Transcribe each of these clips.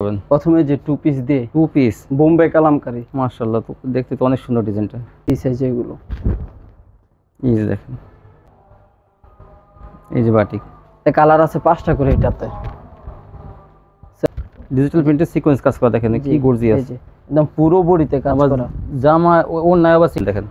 করবেন? প্রথমে যে টু পিস দিয়ে, টু পিস বোম্বে কালামকারী, মাশাআল্লাহ, তো দেখতে তো অনেক সুন্দর ডিজাইনটা। এই সাইজ এগুলো, এই যে দেখেন, এই যে বাটিক, কালার আছে 5টা করে এটাতে। ডিজিটাল প্রিন্টের সিকোয়েন্স কাজ করা, দেখেন কি গর্জিয়াস, একদম পুরো বডিতে কাজ করা। জামা ওর নায়াবা সিল দেখেন।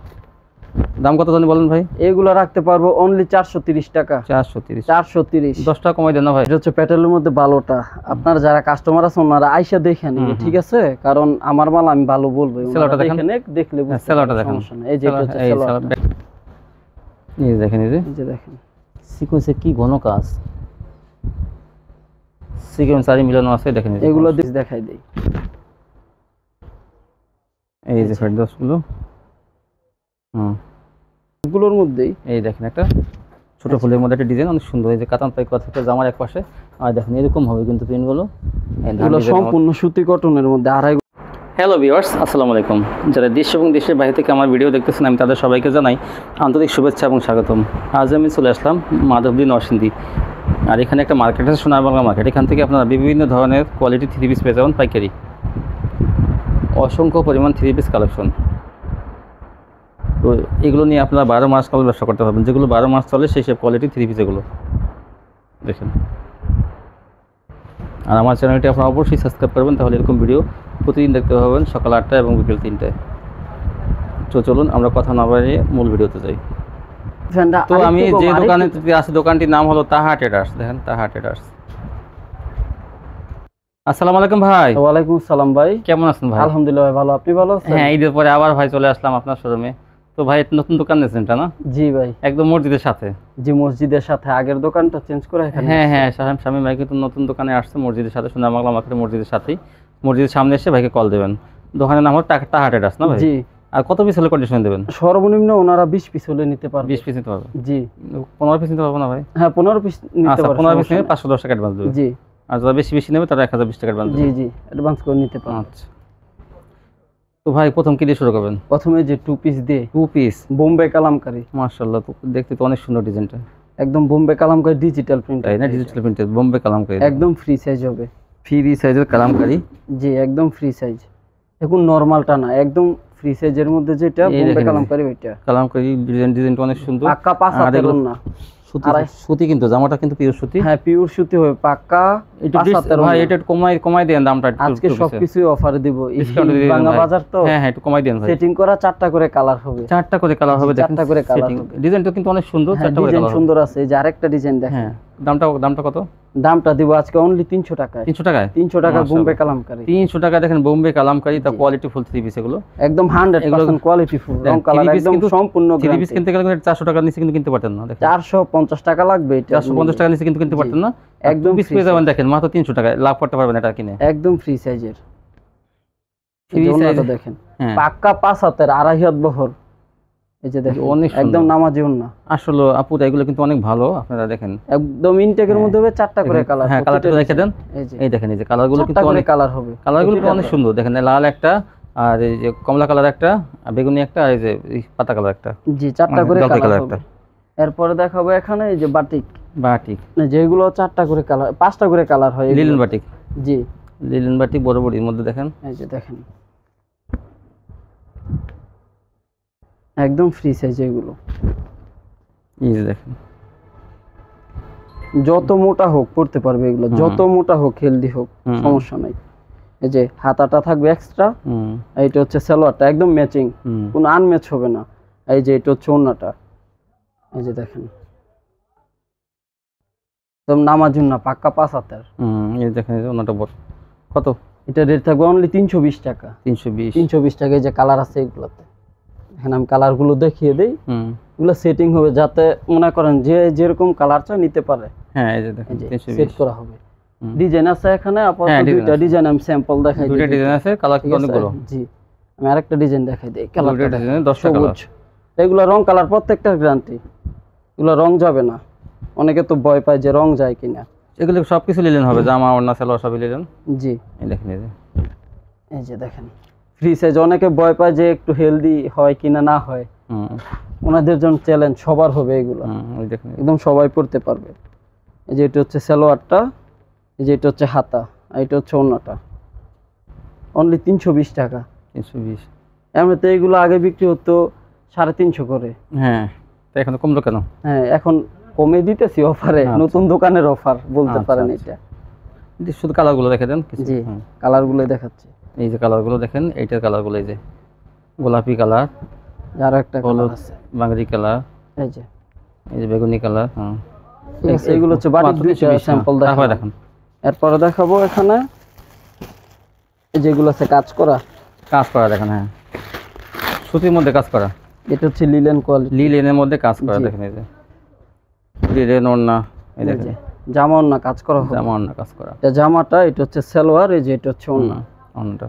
দাম কত জানি বলেন ভাই? এগুলো রাখতে পারবো অনলি 430 টাকা। 430 10 টাকা কমাই দেন না ভাই? এটা হচ্ছে প্যাটেলের মধ্যে ভালোটা। আপনার যারা কাস্টমার আছে ওনারা আইসা দেখেন, ঠিক আছে? কারণ আমার মাল আমি ভালো বলবো। সেলারটা দেখেন, দেখলে সেলারটা দেখেন, এই যে এটা হচ্ছে সেলারটা। এই দেখেন, এই যে দেখেন সিকোয়েন্সে কি ঘন কাজ, সিকোয়েন্স আর মিলানো আছে, দেখেন এগুলো দেখাই দেই। এই যে ফেরদৌস গুলো, এগুলোর মধ্যেই এই দেখেন একটা ছোট ফুলের মধ্যে একটা ডিজাইন অনেক সুন্দর। এই যে কাতান পাই কথা থেকে জামার এক পাশে, আর দেখেন এরকম হবে কিন্তু প্রিন্টগুলো। এগুলো সম্পূর্ণ সুতি কটনের মধ্যে। হ্যালো ভিউয়ার্স, আসসালামু আলাইকুম। যারা দেশ এবং দেশের বাইরে থেকে আমার ভিডিও দেখতেছেন, আমি তাদের সবাইকে জানাই আন্তরিক শুভেচ্ছা এবং স্বাগতম। আজ আমি চলে আসলাম মাধবদী নরসিংদী, আর এখানে একটা মার্কেট আছে, সোনারবাংলা মার্কেট। এখান থেকে আপনারা বিভিন্ন ধরনের কোয়ালিটি থ্রি পিস পেয়ে যাবেন পাইকারি, অসংখ্য পরিমাণ থ্রি পিস কালেকশন। তো এগুলো নিয়ে আপনারা 12 মাস কাল ব্যবসা করতে পারবেন, যেগুলো 12 মাস চলে সেই সব কোয়ালিটি থ্রি পিস এগুলো দেখেন। আর আমার চ্যানেলটি আপনারা অবশ্যই সাবস্ক্রাইব করবেন, তাহলে এরকম ভিডিও প্রতিদিন দেখতে পাবেন সকাল 8টা এবং বিকেল 3টায়। তো চলুন আমরা কথা না বাড়িয়ে মূল ভিডিওতে যাই। তো আমি যে দোকানে আছি, দোকানটির নাম হলো তাহা ট্রেডার্স। দেখেন তাহা ট্রেডার্স। আসসালামু আলাইকুম ভাই। ওয়ালাইকুম আসসালাম ভাই, কেমন আছেন ভাই? আলহামদুলিল্লাহ ভালো, আপনি ভালো আছেন? হ্যাঁ, ঈদের পরে আবার ভাই চলে আসলাম আপনার শোরুমে। তো ভাই নতুন দোকান নিয়েছেন না? জি ভাই, একদম মসজিদের সাথে। জি মসজিদের সাথে, আগের দোকানটা চেঞ্জ করে এখানে। হ্যাঁ, শামীম ভাই কিন্তু নতুন দোকানে আসছে মসজিদের সাথে, সোনারবাংলা মার্কেটের মসজিদের সাথেই। মসজিদের সামনে এসে ভাইকে কল দেবেন। দোকানের নাম হলো তাহা ট্রেডার্স না ভাই? জি। আর কত পিস হলে কন্ডিশন দেবেন? সর্বনিম্ন ওনারা 20 পিস হলে নিতে পারবে। 20 পিস নিতে পারবে? জি। 15 পিস নিতে পারবো না ভাই? হ্যাঁ 15 পিস নিতে পারবে। 15 পিস নিলে 510 টাকা অ্যাডভান্স দেবে। জি। আর যারা বেশি নেবে তারা 1020 টাকা অ্যাডভান্স দেবে। জি অ্যাডভান্স করে নিতে পারবে। আচ্ছা। তো ভাই প্রথম কি দিয়ে শুরু করবেন? প্রথমে যে টু পিস দিয়ে, টু পিস বোম্বে কালামকারী, মাশাআল্লাহ, তো দেখতে তো অনেক সুন্দর ডিজাইনটা। একদম বোম্বে কালামকারী ডিজিটাল প্রিন্ট। তাই না? ডিজিটাল প্রিন্টের বোম্বে কালামকারী, একদম ফ্রি সাইজ হবে। ফ্রি সাইজের কালামকারী? জি একদম ফ্রি সাইজ। এখন নরমালটা না, একদম ফ্রি সাইজের মধ্যে যেটা বোম্বে কালামকারী, ওইটা কালামকারী ডিজাইনটা অনেক সুন্দর। পাক্কা 5 হাতের না সুতি, কিন্তু জামাটা কিন্তু পিওর সুতি। হ্যাঁ পিওর সুতি হবে পাক্কা। ভাই এটা কমাই দেন দামটা। আজকে সবকিছু অফারে দিব, বাংলা বাজার তো। হ্যাঁ একটু কমাই দেন ভাই। সেটিং করা 4টা করে কালার হবে। 4টা করে কালার হবে, দেখেন 4টা করে কালার হবে। ডিজাইনটা কিন্তু অনেক সুন্দর, 4টা করে কালার সুন্দর আছে। এই যে আরেকটা ডিজাইন দেখেন। হ্যাঁ দামটা কত? দামটা দিব আজকে অনলি 300 টাকায়। 300 টাকায়? 300 টাকা বোম্বে কালামকারী। 300 টাকা দেখেন বোম্বে কালামকারী, তা কোয়ালিটি ফুল থ্রি পিস এগুলো একদম 100% কোয়ালিটি ফুল। রং কালার একদম সম্পূর্ণ থ্রি পিস কিনতে গেলে 400 টাকার নিচে কিন্তু কিনতে পারতেন না। দেখেন 450 টাকা লাগবে। 450 টাকার নিচে কিন্তু কিনতে পারতেন না। একদম পিস পেয়ে যাবেন, দেখেন মাত্র 300 টাকায় লাভ করতে পারবেন এটা কিনে। একদম ফ্রি সাইজের। ফ্রি সাইজ দেখেন পাক্কা 5 হাতের, 2.5 হাত বহর। এই যে দেখেন একদম নামাজি ওন্না। আসলে আপু এগুলো কিন্তু অনেক ভালো, আপনারা দেখেন একদম ইনটেকের মধ্যে হবে 4টা করে কালার। হ্যাঁ কালারটা দেখে দেন। এই দেখেন এই যে কালারগুলো কিন্তু অনেক কালার হবে, কালারগুলো অনেক সুন্দর। দেখেন লাল একটা, আর এই যে কমলা কালার একটা, বেগুনি একটা, আর এই যে পাতা কালার একটা। জি 4টা করে কালার হবে। এরপরে দেখাবো এখানে এই যে বাটিক যেগুলো 4টা করে কালার, 5টা করে কালার হয়। Linen batik. জি লিলেন বাটিক বড় বড়ির মধ্যে দেখেন। এই যে দেখেন একদম ফ্রি সাইজ এগুলো। এই যে দেখেন যত মোটা হোক পড়তে পারবে এগুলো, যত মোটা হোক হেলদি হোক সমস্যা নাই। এই যে হাতাটা থাকবে এক্সট্রা। এইটা হচ্ছে সালোয়ারটা একদম ম্যাচিং, কোনো আনম্যাচ হবে না। এই যে এটা হচ্ছে ওন্নাটা। এই যে দেখেন একদম নামাজুন না, পাক্কা 5 হাতের। এই দেখেন ওন্নাটা বড়। কত? এটা রেট থাকবে অনলি 320 টাকা। 320 টাকা। এই যে কালার আছে এগুলোতে, এখানে আমি কালারগুলো দেখিয়ে দেই। এগুলো সেটিং হবে যাতে মনে করেন যে যেরকম কালার চায় নিতে পারে। হ্যাঁ এই যে দেখেন সেট করা হবে। ডিজাইন আছে এখানে আপাতত দুইটা ডিজাইন আমি স্যাম্পল দেখাই দিই। দুইটা ডিজাইন আছে, কালার কিন্তু অনেকগুলো। জি আমি আরেকটা ডিজাইন দেখাই দেই। কালারটা ডিজাইন 10টা কালার। এগুলো রং কালার প্রত্যেকটার গ্যারান্টি, এগুলো রং যাবে না। অনেকে তো ভয় পায় যে রং যায় কিনা। এগুলো সবকিছু লিলেন হবে, জামা ওড়না সালোয়ার সবই লিলেন। জি এই দেখেন এই যে দেখেন ফ্রি সাইজ। অনেকে ভয় পায় যে একটু হেলদি হয় কিনা না হয়, ওনাদের জন্য চ্যালেঞ্জ সবার হবে এগুলো। একদম সবাই পড়তে পারবে। এই যে এটা হচ্ছে সালোয়ারটা, এই যে এটা হচ্ছে হাতা, আর এটা হচ্ছে ওড়নাটা। অনলি 320 টাকা। 320। এমনিতে এইগুলো আগে বিক্রি হতো 350 করে। হ্যাঁ, তো এখন কমলো কেন? হ্যাঁ, এখন কমে দিতেছি অফারে, নতুন দোকানের অফার বলতে পারেন এটা। শুধু কালারগুলো দেখে দেন কিছু। জি, কালারগুলো দেখাচ্ছি। এই যে কালারগুলো দেখেন, এইটার কালারগুলো এই যে গোলাপি কালার, আর একটা কালার আছে বাঙ্গি কালার, এই যে বেগুনি কালার। হ্যাঁ, ঠিক আছে, এগুলো হচ্ছে বাটিক দুইটা স্যাম্পল দেখাবো। এরপরে দেখাবো এখানে এই যেগুলো আছে কাজ করা দেখেন। হ্যাঁ, সুতির মধ্যে কাজ করা, এটা হচ্ছে লিলেন কোয়ালিটি, লিলেনের মধ্যে কাজ করা দেখেন। এই যে লিলেন ওড়না, এই দেখেন জামা ওড়না কাজ করা হবে, জামা ওড়না কাজ করা। এটা জামাটা, এটা হচ্ছে সালোয়ার, এই যে এটা হচ্ছে ওড়না। ওড়নাটা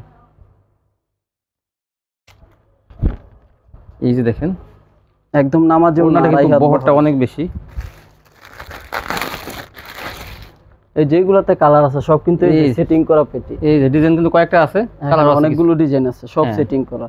এই যে দেখেন একদম নামাজি ওড়না, বহরটা অনেক বেশি। এই যেগুলোতে কালার আছে সব কিন্তু এই সেটিং করা পেটি। এই যে ডিজাইন কিন্তু কয়েকটা আছে, কালার অনেকগুলো ডিজাইন আছে, সব সেটিং করা।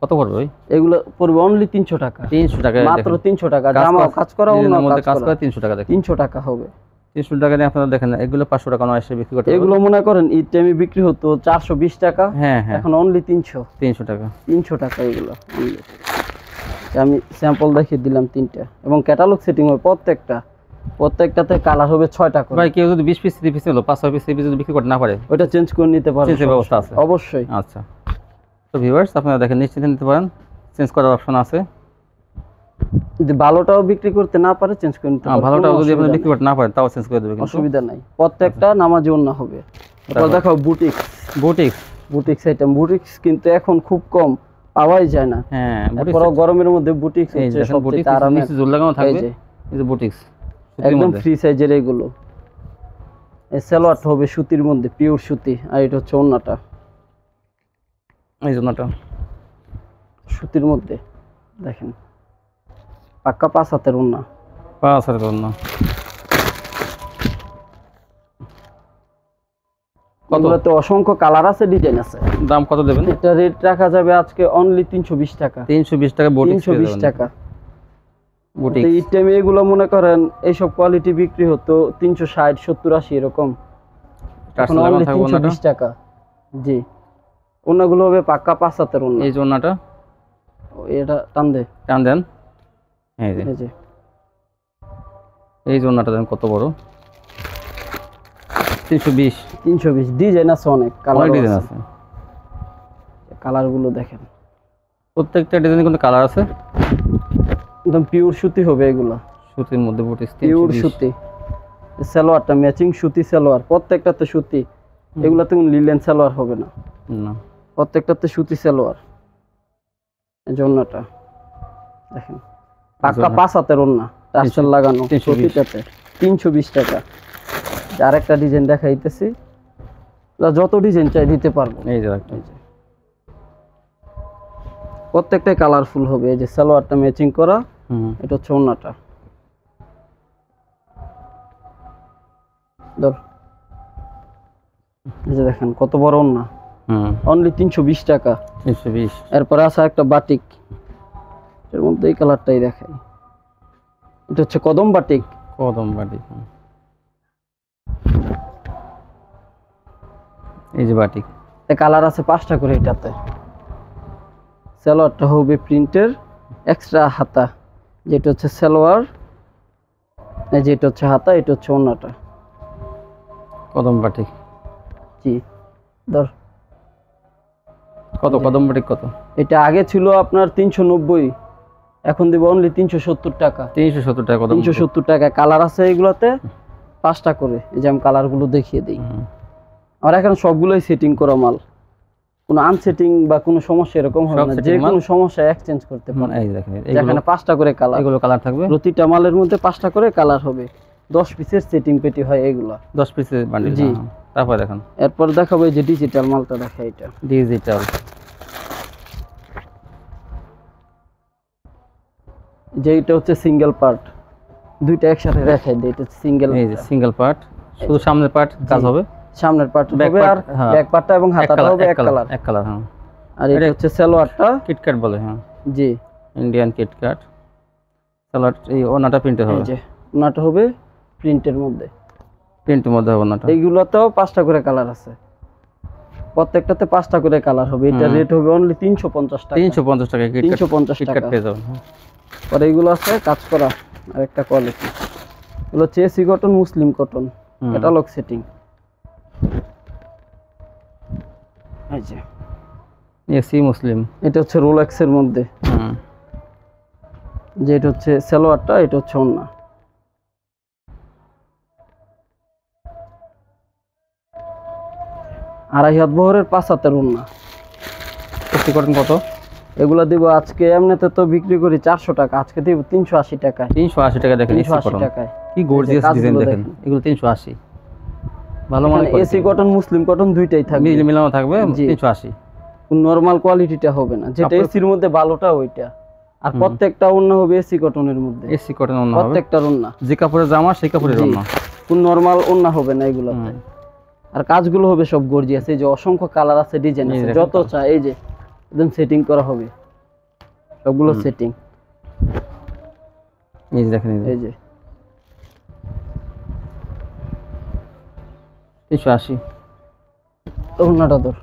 কত পড়বে ভাই? এগুলো পড়বে অনলি 300 টাকা। 300 টাকা, মাত্র 300 টাকা। জামা কাজ করা, ওড়না মধ্যে কাজ করা 300 টাকা। দেখেন 300 টাকা হবে। 300 টাকা নিয়ে আপনারা দেখেন এগুলো 500 টাকা নয় এসে বিক্রি করতে। এগুলো মনে করেন ঈদ টাইমে বিক্রি হতো 420 টাকা। হ্যাঁ হ্যাঁ, এখন অনলি 300 টাকা। 300 টাকা এগুলো অনলি। আমি স্যাম্পল দেখিয়ে দিলাম 3টা, এবং ক্যাটালগ সেটিং হবে প্রত্যেকটাতে কালার হবে 6টা করে। ভাই কেউ যদি 20 পিস 30 পিস নিলো, 5-6 পিস 30 পিস যদি বিক্রি করতে না পারে, ওটা চেঞ্জ করে নিতে পারবে, চেঞ্জের ব্যবস্থা আছে অবশ্যই। আচ্ছা, তো ভিউয়ার্স আপনারা দেখেন নিশ্চিন্তে নিতে পারেন, চেঞ্জ করার অপশন আছে। যদি ভালোটাও বিক্রি করতে না পারে চেঞ্জ করে নিতে পারবে। ভালোটাও যদি আপনি বিক্রি করতে না পারেন তাও চেঞ্জ করে দেবে, অসুবিধা নাই। প্রত্যেকটা নামাজি ওড়না হবে। তারপর দেখো বুটিক্স আইটেম। বুটিক্স কিন্তু এখন খুব কম পাওয়াই যায় না। হ্যাঁ, এরপর গরমের মধ্যে বুটিক্স হচ্ছে সবচেয়ে আরামের। নিচে ঝুল লাগানো থাকবে, এই যে বুটিক্স একদম ফ্রি সাইজের এগুলো। এই সালোয়ারটা হবে সুতির মধ্যে, পিওর সুতি, আর এটা হচ্ছে ওড়নাটা, এই ওড়নাটা সুতির মধ্যে দেখেন, পাক্কা 5 হাতের ওড়না। 5 হাতের ওড়না। কতগুলোতে অসংখ্য কালার আছে, ডিজাইন আছে। দাম কত দেবেন? এটা রেট রাখা যাবে আজকে অনলি 320 টাকা। 320 টাকা বুটিক্স, 320 টাকা বুটিক্স। এই টাইমে এগুলো মনে করেন এইসব কোয়ালিটি বিক্রি হতো 360, 70, 80 এরকম। এখন অনলি 320 টাকা। জি, ওড়নাগুলো হবে পাক্কা 5 হাতের ওড়না। এই যে ওড়নাটা, এটা টান দেন, এই যে এই যে ওড়নাটা দেন কত বড়, 320 ডিজাইন আছে, অনেক কালার ডিজাইন আছে। কালারগুলো দেখেন, প্রত্যেকটা ডিজাইনে কিন্তু কালার আছে। একদম পিওর সুতি হবে এগুলো, সুতির মধ্যে বুটিক্স, পিওর সুতি। সালোয়ারটা ম্যাচিং সুতি সালোয়ার, প্রত্যেকটাতে সুতি। এগুলাতে কোনো লিলেন সালোয়ার হবে না, প্রত্যেকটাতে সুতি সালোয়ার। এই ওড়নাটা দেখেন, পাক্কা 5 হাতের ওড়না, টার্সেল লাগানো, প্রতিটাতে 320 টাকা। আরেকটা ডিজাইন দেখাইতেছি, যত ডিজাইন চাই দিতে পারবো। এই যে প্রত্যেকটাই কালারফুল হবে। এই যে সালোয়ারটা ম্যাচিং করা, এটা হচ্ছে ওড়নাটা। এই যে দেখেন কত বড় ওড়না, অনলি 320 টাকা। 320। এরপরে আছে একটা বাটিক, এর মধ্যে এই কালারটাই দেখাই, এটা হচ্ছে কদম বাটিক। এই যে বাটিক, কালার আছে 5টা করে এটাতে। সালোয়ারটা হবে প্রিন্টের, এক্সট্রা হাতা, যেটা হচ্ছে সালোয়ার, এই যে এটা হচ্ছে হাতা, এটা হচ্ছে ওড়নাটা। কদম বাটিক, জি। কদম বাটিক কত? এটা আগে ছিল আপনার 390, এখন দিব অনলি 370 টাকা। 370 টাকা। 370 টাকা। কালার আছে এগুলোতে 5টা করে। এই যে আমি কালারগুলো দেখিয়ে দিই। আর এখানে সবগুলোই সেটিং করা মাল, কোনো আনসেটিং বা কোনো সমস্যা এরকম হবে না, যে কোনো সমস্যা এক্সচেঞ্জ করতে পারেন। এই দেখেন এখানে 5টা করে কালার, এগুলো কালার থাকবে, প্রতিটা মালের মধ্যে 5টা করে কালার হবে। 10 পিসের সেটিং পেটি হয় এগুলো, 10 পিসের বান্ডিল। জি। তারপর দেখেন, এরপর দেখাবো এই যে ডিজিটাল মালটা, দেখাই এটা ডিজিটাল। যে এটা হচ্ছে সিঙ্গেল পার্ট, দুইটা একসাথে দেখাই দিই। এটা সিঙ্গেল, এই যে সিঙ্গেল পার্ট, শুধু সামনের পার্ট কাজ হবে, সামনের পার্ট হবে, আর ব্যাক পার্টটা এবং হাতাটা হবে এক কালার। হ্যাঁ, আর এটা হচ্ছে সালোয়ারটা কিটক্যাট বলে। হ্যাঁ, জি, ইন্ডিয়ান কিটক্যাট সালোয়ার। এই ওনাটা প্রিন্টের হবে, এই যে ওনাটা হবে প্রিন্টের মধ্যে, প্রিন্টের মধ্যে হবে ওনাটা। এইগুলোতেও 5টা করে কালার আছে। প্রত্যেকটাতে 5টা করে কালার হবে। এটা রেট হবে অনলি 350 টাকা। 350 টাকা 350 কিটক্যাট টাকা পেয়ে যাবেন। পরে এগুলো আছে কাজ করা আরেকটা কোয়ালিটি, এগুলো হচ্ছে এসি কটন, মুসলিম কটন, ক্যাটালগ সেটিং। এই যে এসি মুসলিম, এটা হচ্ছে রোলেক্স এর মধ্যে, যে এটা হচ্ছে সালোয়ারটা, এটা হচ্ছে ওন্না। আড়াই হাত বহরের 5 হাতের ওন্না। এসি কটন কত? এগুলা দিব আজকে এমনিতে তো বিক্রি করি 400 টাকা, আজকে দিব 380 টাকায়। 380 টাকা দেখেন, এসি 380 কটন টাকায়। কি গর্জিয়াস ডিজাইন দেখেন, এগুলো 380। ভালো মানে এসি কটন মুসলিম কটন দুইটাই থাকবে, মিলানো থাকবে 380। নরমাল কোয়ালিটিটা হবে না, যেটা এসির মধ্যে ভালোটা ওইটা। আর প্রত্যেকটা ওন্না হবে এসি কটনের মধ্যে, এসি কটন ওন্না হবে প্রত্যেকটা ওন্না, যে কাপড়ের জামা সেই কাপড়ের ওন্না, কোন নরমাল ওন্না হবে না এগুলোতে। আর কাজগুলো হবে সব গর্জিয়াস, এই যে অসংখ্য কালার আছে, ডিজাইন আছে, যত চাই এই যে একদম সেটিং করা হবে, সবগুলো সেটিং। এই যে দেখেন, এই যে 380 ওন্নাটা ধর।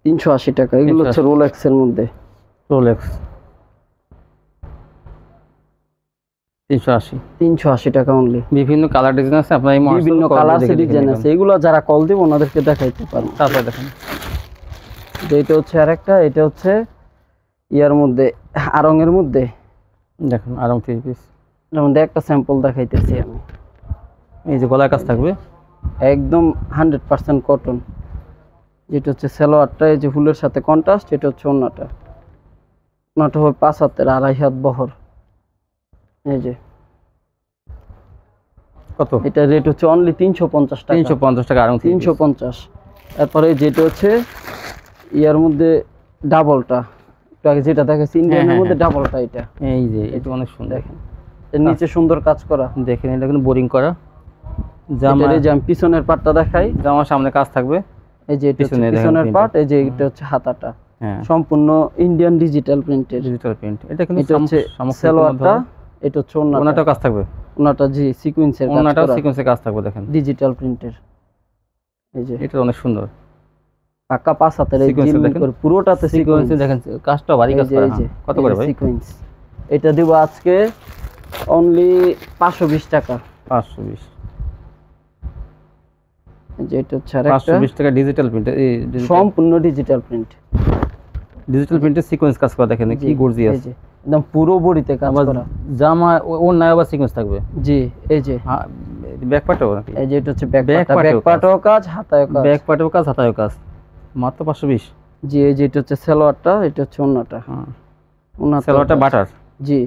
$380 টাকা। এগুলো হচ্ছে রোলেক্স এর মধ্যে, রোলেক্স 380 টাকা অনলি। বিভিন্ন কালার ডিজাইন আছে, আপনার এই বিভিন্ন কালার আছে, ডিজাইন আছে, এগুলো যারা কল দিব ওনাদেরকে দেখাইতে পারবো। তারপরে দেখেন এটা হচ্ছে আরেকটা, এটা হচ্ছে ইয়ার মধ্যে, আরং এর মধ্যে, দেখেন আরং 3 পিস। এর মধ্যে একটা স্যাম্পল দেখাইতেছি আমি। এই যে গলার কাজ থাকবে একদম 100% কটন। যেটা হচ্ছে সালোয়ারটা, এই যে ফুলের সাথে কন্ট্রাস্ট, এটা হচ্ছে ওন্নাটা। ওন্নাটা হবে 5 হাতের, আড়াই হাত বহর। এই যে কত? এটা রেট হচ্ছে অনলি 350 টাকা। 350 টাকা আরং 350। তারপরে যেটা হচ্ছে ইয়ার মধ্যে ডাবলটা, একটু আগে যেটা দেখাচ্ছি ইন্ডিয়ানের মধ্যে ডাবলটা, এটা এই যে এটা অনেক সুন্দর, দেখেন এর নিচে সুন্দর কাজ করা, দেখেন এটা কিন্তু বোরিং করা জামা। এই যে আমি পিছনের পার্টটা দেখাই, জামার সামনে কাজ থাকবে, এই যে এটা হচ্ছে পিছনের পার্ট, এই যে এটা হচ্ছে হাতাটা, সম্পূর্ণ ইন্ডিয়ান ডিজিটাল প্রিন্টের, ডিজিটাল প্রিন্ট। এটা কিন্তু এটা হচ্ছে সালোয়ারটা, এটা হচ্ছে ওন্নাটাও কাজ থাকবে, ওন্নাটা জি সিকোয়েন্সের কাজ করা, ওন্নাটাও সিকোয়েন্সের কাজ থাকবে, দেখেন ডিজিটাল প্রিন্টের। এই যে এটা অনেক সুন্দর, পাকা 5 হাতের, এই যে পুরোটাতে সিকোয়েন্স, দেখেন কাজটা ভারী কাজ করা। কত করে ভাই সিকোয়েন্স? এটা দিব আজকে অনলি 520 টাকা। 520। যে এটা হচ্ছে আরেকটা 520 টাকা ডিজিটাল প্রিন্ট, এই সম্পূর্ণ ডিজিটাল প্রিন্ট, ডিজিটাল প্রিন্টের সিকোয়েন্স কাজ করা, দেখেন কি গর্জিয়াস, এই যে একদম পুরো বডিতে কাজ করা। জামা ওন্নায় আবার সিকোয়েন্স থাকবে, জি এই যে ব্যাক পার্টও নাকি? এই যে এটা হচ্ছে ব্যাক পার্টও কাজ, হাতায়ও কাজ, ব্যাক পার্টও কাজ, হাতায়ও কাজ, মাত্র 520। জি এই যে এটা হচ্ছে সালোয়ারটা, এটা হচ্ছে ওন্নাটা। ওন্নাটা সালোয়ারটা বাটার, জি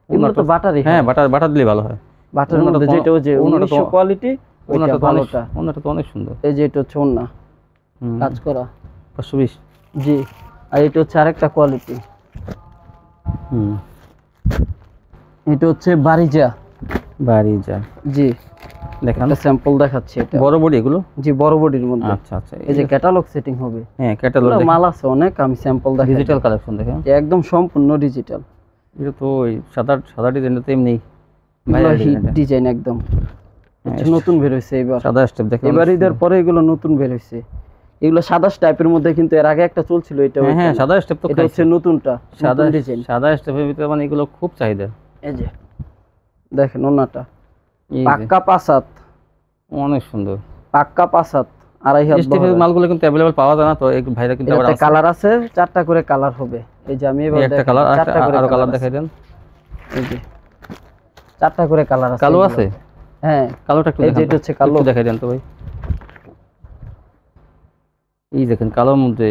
এগুলো তো বাটারই, হ্যাঁ বাটার দিলে ভালো হয়। বাটারের মধ্যে যেটা ওই যে 1900 কোয়ালিটি, ওন্নাটা ভালোটা, ওন্নাটা তো অনেক সুন্দর। এই যে এটা হচ্ছে ওন্না কাজ করা 520। জি আর এটা হচ্ছে আরেকটা কোয়ালিটি, এটা হচ্ছে বারিজা। জি দেখেন একটা স্যাম্পল দেখাচ্ছি, এটা বড় বডি এগুলো, জি বড় বডির মধ্যে। আচ্ছা আচ্ছা, এই যে ক্যাটালগ সেটিং হবে, হ্যাঁ ক্যাটালগ মাল আছে অনেক, আমি স্যাম্পল দেখাই। ডিজিটাল কালেকশন দেখেন, একদম সম্পূর্ণ ডিজিটাল। এটা তো ওই সাদা ডিজাইনটা তো এমনি হিট ডিজাইন, একদম নতুন বের হইছে এবার, সাদা স্টেপ দেখেন, এবার ঈদের পরে এগুলো নতুন বের হইছে। এগুলো সাদা স্টাইপের মধ্যে, কিন্তু এর আগে একটা চলছিল, এটা হ্যাঁ সাদা স্টেপ, তো এটা হচ্ছে নতুনটা, সাদা ডিজাইন, সাদা স্টেপের ভিতরে মানে এগুলো খুব চাহিদা। এই যে দেখেন ওন্নাটা পাক্কা 5 হাত, অনেক সুন্দর, পাক্কা 5 হাত, আড়াই হাত। স্টেপের মালগুলো কিন্তু अवेलेबल পাওয়া যায় না, তো এই ভাইরা কিন্তু আবার আছে, কালার আছে 4টা করে কালার হবে। এই যে আমি এবার একটা কালার, আরো কালার দেখাই দেন। এই যে 4টা করে কালার আছে, কালো আছে, হ্যাঁ কালোটা একটু এই যে এটা হচ্ছে কালো, দেখাই দেন তো ভাই। এই দেখেন কালোর মধ্যে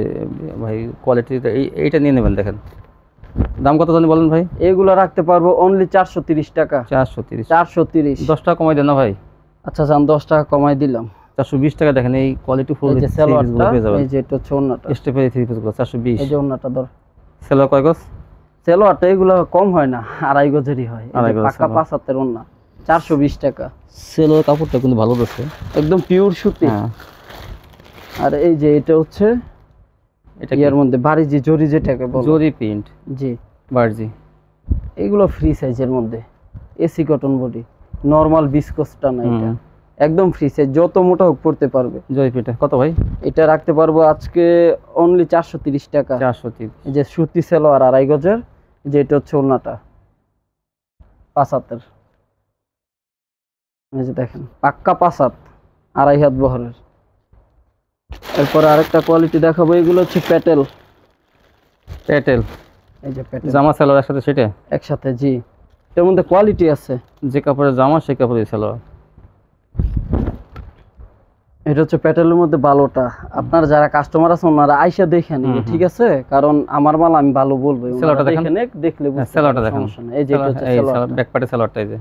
ভাই কোয়ালিটিটা, এইটা নিয়ে নেবেন, দেখেন দাম কত জানি বলেন ভাই? এগুলো রাখতে পারবো অনলি 430 টাকা। 430 10 টাকা কমাই দেন না ভাই? আচ্ছা জান 10 টাকা কমাই দিলাম, 420 টাকা। দেখেন এই কোয়ালিটি ফুল, এই যে সালোয়ারটা, এই যে এটা হচ্ছে ওন্নাটা, স্টেপের 3 পিস গুলো 420। এই যে ওন্নাটা ধর, সালোয়ার কয় গজ? সালোয়ারটা এগুলো কম হয় না, আড়াই গজেরই হয়, এই যে পাক্কা 5 হাতের ওন্না, 420 টাকা। সালোয়ার কাপড়টা কিন্তু ভালো দিচ্ছে, একদম পিওর সুতি। হ্যাঁ। আর এই যে এটা হচ্ছে এটা এর মধ্যে বাড়িজি জরি যেটাকে বলে, জরি প্রিন্ট, জি বারজি। এগুলো ফ্রি সাইজের মধ্যে, এসি কটন বডি, নরমাল বিসকসটা না, এটা একদম ফ্রি সাইজ, যত মোটা হোক পড়তে পারবে। জরি প্রিন্ট কত ভাই? এটা রাখতে পারবো আজকে অনলি 430 টাকা। 430। এই যে সুতি সালোয়ার 2.5 গজের, যে এটা হচ্ছে ওড়নাটা 5 হাতের, এই যে দেখেন পাক্কা 5 হাত 2.5 হাত বহরের। এরপরে আরেকটা কোয়ালিটি দেখাবো, এগুলো হচ্ছে প্যাটেল। প্যাটেল, এই যে প্যাটেল জামা সালোয়ার একসাথে, সেটা একসাথে, জি এর মধ্যে কোয়ালিটি আছে। যে কাপড়ের জামা সেই কাপড়ের সালোয়ার। এটা হচ্ছে প্যাটেলের মধ্যে ভালোটা, আপনার যারা কাস্টমার আছে ওনারা আইসা দেখে নেবে, ঠিক আছে? কারণ আমার মাল আমি ভালো বলবো, সালোয়ারটা দেখেন, দেখলে বুঝতে সালোয়ারটা পারবে, দেখেন। সমস্যা নেই। এই যে এটা হচ্ছে সালোয়ার, ব্যাক পার্টের সালোয়ারটা, এই যে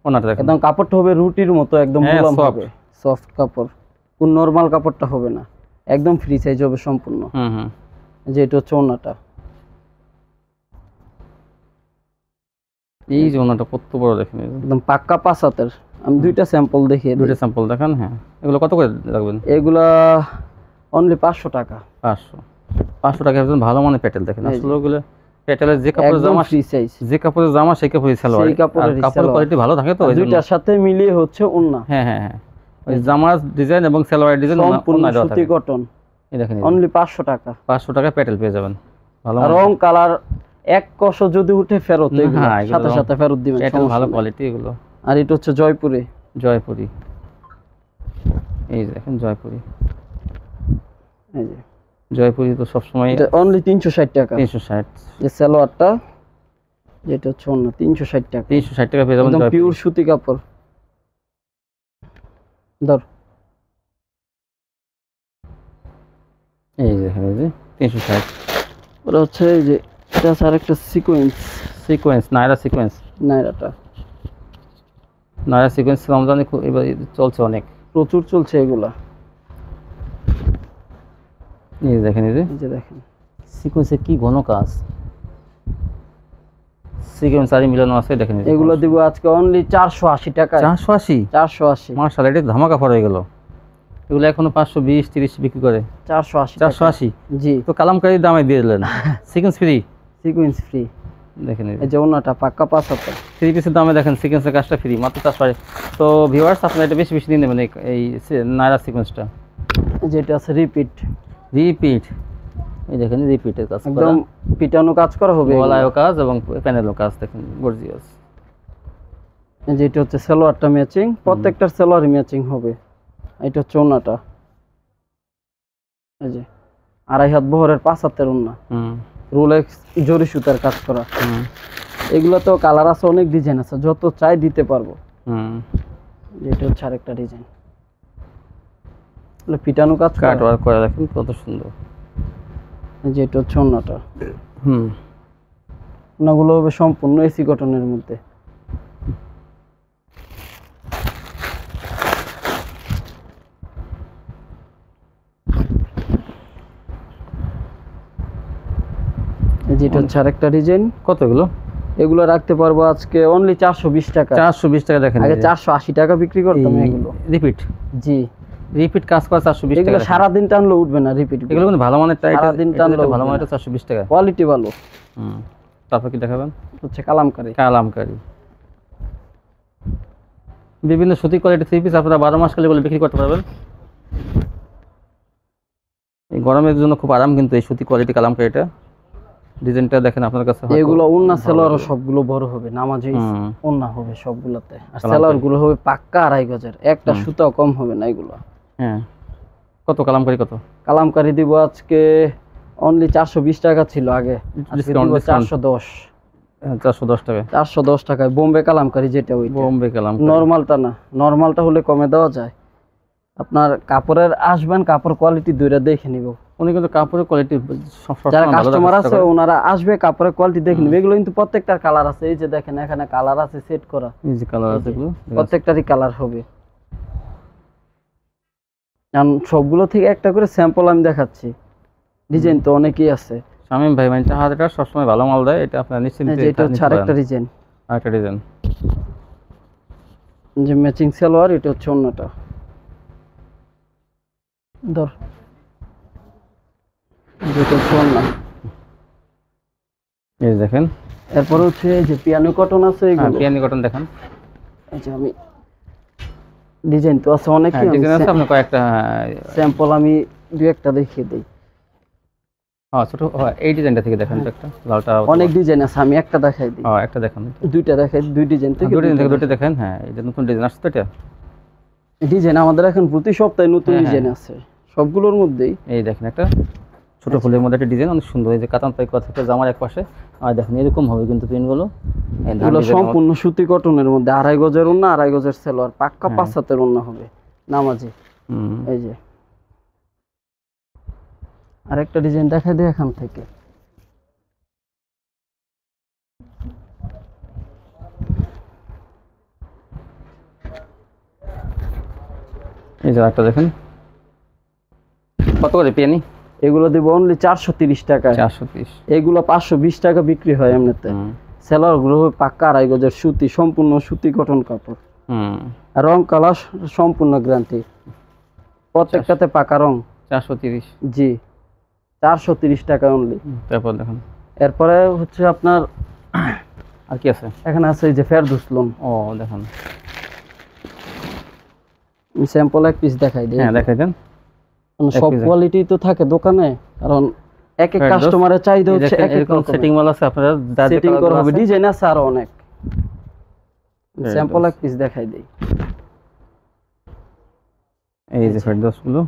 ওনাটা দেখেন, একদম কাপড়টা হবে রুটির মতো, একদম মুলায়ম হবে, সফট কাপড়, কোন নরমাল কাপড়টা হবে না, একদম ফ্রি সাইজ হবে সম্পূর্ণ। যে এটা হচ্ছে ওড়নাটা, এই যে ওড়নাটা কত বড় দেখেন, একদম পাক্কা 5 হাতের। আমি দুইটা স্যাম্পল দেখিয়ে দিই। দুইটা স্যাম্পল দেখান। হ্যাঁ, এগুলো কত করে রাখবেন? এগুলা অনলি 500 টাকা। 500 টাকা একজন ভালো মানের প্যাটেল দেখেন। আসলে ওগুলো প্যাটেলের যে কাপড়ের জামা ফ্রি সাইজ, যে কাপড়ের জামা সেই কাপড়ের সালোয়ার, সেই কাপড়ের কোয়ালিটি ভালো থাকে তো, দুইটার সাথে মিলিয়ে হচ্ছে ওড়না। হ্যাঁ হ্যাঁ হ্যাঁ, ওই জামার ডিজাইন এবং সালোয়ারের ডিজাইন সম্পূর্ণ সুতি কটন। এই দেখেন অনলি 500 টাকা। 500 টাকা প্যাটেল পেয়ে যাবেন ভালো। রং কালার এক কষ যদি উঠে ফেরত, এগুলো সাথে সাথে ফেরত দিবেন, প্যাটেল ভালো কোয়ালিটি এগুলো। আর এটা হচ্ছে জয়পুরি, জয়পুরি, এই দেখেন জয়পুরি, এই যে জয়পুরি তো সবসময় এটা অনলি 360 টাকা। 360। যে সালোয়ারটা, যেটা হচ্ছে ওড়না 360 টাকা। 360 টাকা পেয়ে যাবেন, একদম পিওর সুতি কাপড়। ধর এই দেখেন, এই যে 360। ওটা হচ্ছে এই যে এটা আছে আরেকটা সিকোয়েন্স, নায়রা সিকোয়েন্স, নায়রাটা, নায়রা সিকোয়েন্স রমজানে খুব এবার চলছে, অনেক প্রচুর চলছে এগুলা। এই দেখেন, এই যে দেখেন সিকোয়েন্সে কি ঘন কাজ, সিকোয়েন্স আর মিলানো আছে, দেখেন এগুলো দিব আজকে অনলি 480 টাকা। 480? মাশাআল্লাহ, এটা ধামাকা অফার হয়ে গেল। এগুলো এখনো 520 30 বিক্রি করে, 480। জি, তো কালামকারীর দামে দিয়ে দিলেন, সিকোয়েন্স ফ্রি। সিকোয়েন্স ফ্রি, দেখেন এই যে ওড়নাটা পাক্কা 5 হাতের, 3 পিসের দামে দেখেন সিকোয়েন্সের কাজটা ফ্রি, মাত্র 480। তো ভিউয়ার্স, আপনারা এটা বেশি বেশি নিয়ে নেবেন এই নায়রা সিকোয়েন্সটা। যেটা আছে রিপিট, এই দেখেন রিপিটের কাজ, একদম পিটানো কাজ করা হবে, গলায়ও কাজ এবং প্যানেলও কাজ, দেখেন গর্জিয়াস। যেটা হচ্ছে সালোয়ারটা ম্যাচিং, প্রত্যেকটার সালোয়ারই ম্যাচিং হবে। এটা হচ্ছে ওড়নাটা, এই যে 2.5 হাত বহরের 5 হাতের ওড়না, রোলেক্স জরি সুতার কাজ করা। এগুলো তো কালার আছে, অনেক ডিজাইন আছে, যত চাই দিতে পারবো। যেটা হচ্ছে আরেকটা ডিজাইন, পিটানো কাজ কাট ওয়ার্ক করা, দেখেন কত সুন্দর। যেটা হচ্ছে ওড়নাটা, ওড়নাগুলো হবে সম্পূর্ণ এসি কটনের মধ্যে। যেটা হচ্ছে আরেকটা ডিজাইন। কত এগুলো? এগুলো রাখতে পারবো আজকে অনলি 420 টাকা। 420 টাকা, দেখেন আগে 480 টাকা বিক্রি করতাম এগুলো। রিপিট, জি রিপিট কাজ করা 420 টাকা। এগুলো সারা দিন টানলে উঠবে না রিপিট, এগুলো কিন্তু ভালো মানের টাইট, সারা দিন টানলে ভালো মানের 420 টাকা, কোয়ালিটি ভালো। তারপর কি দেখাবেন? হচ্ছে কালামকারী, বিভিন্ন সুতি কোয়ালিটি 3 পিস আপনারা 12 মাস কালে বলে বিক্রি করতে পারবেন। এই গরমের জন্য খুব আরাম কিন্তু এই সুতি কোয়ালিটি কালামকারীটা। ডিজাইনটা দেখেন আপনার কাছে, এগুলো ওন্না সালোয়ার সবগুলো বড় হবে, নামাজি ওন্না হবে সবগুলোতে, আর সালোয়ার গুলো হবে পাক্কা 2.5 গজের, একটা সুতাও কম হবে না এগুলো। হ্যাঁ, কত কালামকারী? কত কালামকারী দিব আজকে অনলি 420 টাকা ছিল আগে, আজকে দিব 410। 410 টাকা, 410 টাকায় বোম্বে কালামকারী, যেটা ওই বোম্বে কালামকারী, নরমালটা না, নরমালটা হলে কমে দেওয়া যায়। আপনার কাপড়ের আসবেন, কাপড় কোয়ালিটি দুইটা দেখে নিব। উনি কিন্তু কাপড়ের কোয়ালিটি যারা কাস্টমার আছে ওনারা আসবে, কাপড়ের কোয়ালিটি দেখে নিবে। এগুলো কিন্তু প্রত্যেকটার কালার আছে, এই যে দেখেন এখানে কালার আছে সেট করা, এই যে কালার আছে, এগুলো প্রত্যেকটারই কালার হবে। কারণ সবগুলো থেকে একটা করে স্যাম্পল আমি দেখাচ্ছি, ডিজাইন তো অনেকই আছে। শামীম ভাই মানে হাতেটা সবসময় ভালো মাল দেয়, এটা আপনারা নিশ্চিন্তে। এটা হচ্ছে আরেকটা ডিজাইন, যে ম্যাচিং সালোয়ার, এটা হচ্ছে অন্যটা। ধর এটা হচ্ছে ওড়না। এই দেখেন, এরপর হচ্ছে এই যে পিয়ানো কটন আছে, হ্যাঁ এগুলো পিয়ানি কটন দেখান। এই যে আমি ডিজাইন তো আছে অনেক, হ্যাঁ ডিজাইন আছে, আপনি কয়েকটা স্যাম্পল আমি দুই একটা দেখিয়ে দিই। ছোট এই ডিজাইনটা থেকে দেখেন তো একটা, লালটা অনেক ডিজাইন আছে, আমি একটা দেখাই দিই। একটা দেখান, দুইটা দেখাই, দুই ডিজাইন থেকে দুইটা দেখেন। হ্যাঁ এই যে নতুন ডিজাইন আসছে তো এটা। ডিজাইন আমাদের এখন প্রতি সপ্তাহে নতুন ডিজাইন আছে সবগুলোর মধ্যেই। এই দেখেন একটা ছোট ফুলের মধ্যে একটা ডিজাইন অনেক সুন্দর, এই যে কাতান পাই কথা থেকে জামার এক পাশে, আর দেখেন এরকম হবে কিন্তু পিনগুলো। এগুলো সম্পূর্ণ সুতি কটনের মধ্যে, 2.5 গজের ওড়না, 2.5 গজের সালোয়ার, পাক্কা 5 হাতের ওড়না হবে নামাজি। এই যে আরেকটা ডিজাইন দেখাই দিই এখান থেকে। এই যে একটা দেখেন, কত করে পিয়ানি? এগুলো দিব অনলি 430 টাকা। 430। এগুলো 520 টাকা বিক্রি হয় এমনিতে। সেলার গুলো পাক্কা 2.5 গজের সুতি, সম্পূর্ণ সুতি কটন কাপড়। রং কালার সম্পূর্ণ গ্যারান্টি, প্রত্যেকটাতে পাকা রং। 430। জি 430 টাকা অনলি। তারপর দেখুন, এরপরে হচ্ছে আপনার আর কি আছে এখানে আছে এই যে ফেরদৌস লোন। দেখুন, স্যাম্পল এক পিস দেখাই দিই। হ্যাঁ দেখাই দেন। সব কোয়ালিটি তো থাকে দোকানে, কারণ এক এক কাস্টমারের চাহিদা হচ্ছে এক এক রকম। সেটিং মাল আছে, আপনারা সেটিং করা হবে, ডিজাইন আছে আরো অনেক। স্যাম্পল এক পিস দেখাই দেই। এই যে ফেরদৌস গুলো।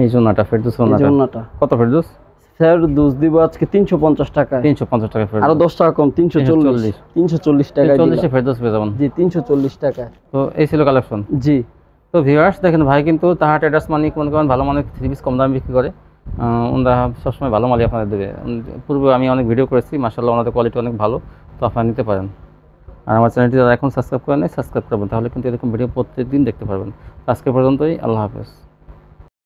এই জন্যটা ফেরদৌস ওনাটা কত? ফেরদৌস দিব আজকে 350 টাকা। 350 টাকা ফেরদৌস, আরো 10 টাকা কম, 340 টাকা। 340 ফেরদৌস পেয়ে যাবেন। জি 340 টাকা। তো এই ছিল কালেকশন। জি তো ভিউয়ার্স দেখেন, ভাই কিন্তু তাহার ট্রেডার্স মানে কোন ভালো মানের থ্রি পিস কম দামে বিক্রি করে। ওনারা সবসময় ভালো মালই আপনাদের দেবে। পূর্বে আমি অনেক ভিডিও করেছি, মাশাআল্লাহ ওনাদের কোয়ালিটি অনেক ভালো, তো আপনারা নিতে পারেন। আর আমার চ্যানেলটি যারা এখন সাবস্ক্রাইব করেন, সাবস্ক্রাইব করবেন, তাহলে কিন্তু এরকম ভিডিও প্রত্যেকদিন দেখতে পারবেন। আজকে পর্যন্তই, আল্লাহ হাফেজ।